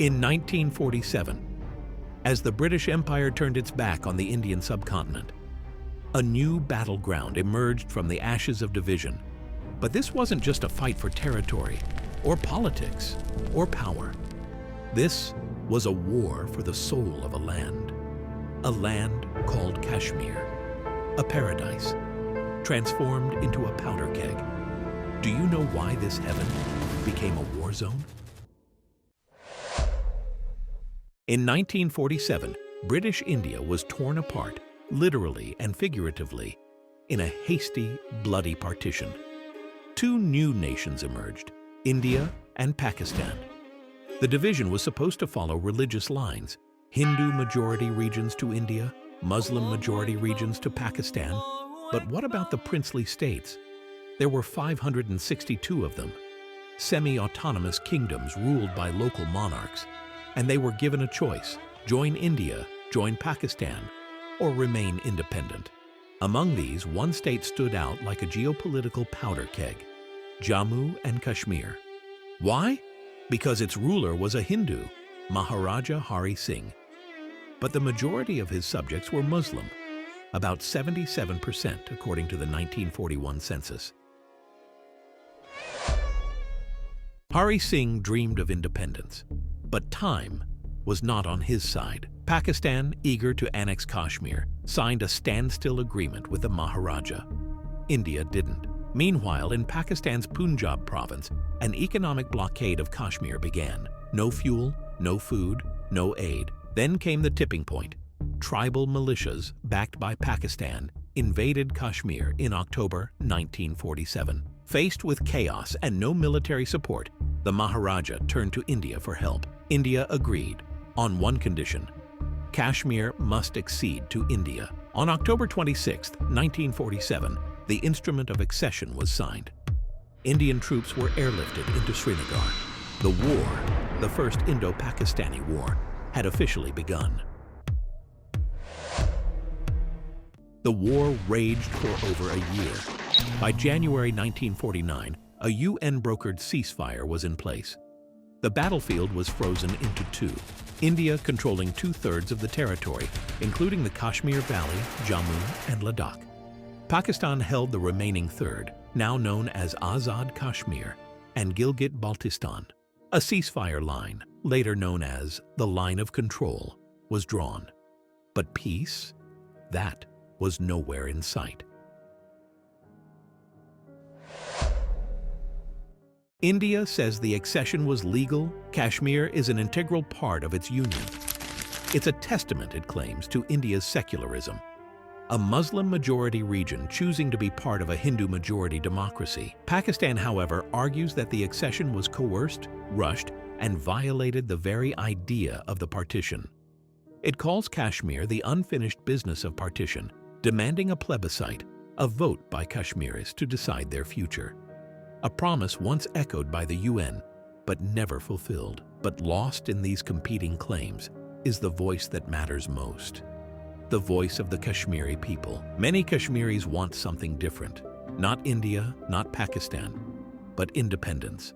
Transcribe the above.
In 1947, as the British Empire turned its back on the Indian subcontinent, a new battleground emerged from the ashes of division. But this wasn't just a fight for territory, or politics, or power. This was a war for the soul of a land called Kashmir, a paradise, transformed into a powder keg. Do you know why this heaven became a war zone? In 1947, British India was torn apart, literally and figuratively, in a hasty, bloody partition. Two new nations emerged, India and Pakistan. The division was supposed to follow religious lines, Hindu-majority regions to India, Muslim-majority regions to Pakistan. But what about the princely states? There were 562 of them, semi-autonomous kingdoms ruled by local monarchs, and they were given a choice: join India, join Pakistan, or remain independent. Among these, one state stood out like a geopolitical powder keg: Jammu and Kashmir. Why? Because its ruler was a Hindu, Maharaja Hari Singh. But the majority of his subjects were Muslim, about 77% according to the 1941 census. Hari Singh dreamed of independence, but time was not on his side. Pakistan, eager to annex Kashmir, signed a standstill agreement with the Maharaja. India didn't. Meanwhile, in Pakistan's Punjab province, an economic blockade of Kashmir began. No fuel, no food, no aid. Then came the tipping point. Tribal militias, backed by Pakistan, invaded Kashmir in October 1947. Faced with chaos and no military support, the Maharaja turned to India for help. India agreed, on one condition: Kashmir must accede to India. On October 26, 1947, the instrument of accession was signed. Indian troops were airlifted into Srinagar. The war, the first Indo-Pakistani War, had officially begun. The war raged for over a year. By January 1949, a UN-brokered ceasefire was in place. The battlefield was frozen into two, India controlling 2/3 of the territory, including the Kashmir Valley, Jammu, and Ladakh. Pakistan held the remaining third, now known as Azad Kashmir, and Gilgit-Baltistan. A ceasefire line, later known as the Line of Control, was drawn. But peace? That was nowhere in sight. India says the accession was legal. Kashmir is an integral part of its union. It's a testament, it claims, to India's secularism. A Muslim-majority region choosing to be part of a Hindu-majority democracy. Pakistan, however, argues that the accession was coerced, rushed, and violated the very idea of the partition. It calls Kashmir the unfinished business of partition, demanding a plebiscite, a vote by Kashmiris to decide their future. A promise once echoed by the UN, but never fulfilled. But lost in these competing claims is the voice that matters most. The voice of the Kashmiri people. Many Kashmiris want something different. Not India, not Pakistan, but independence.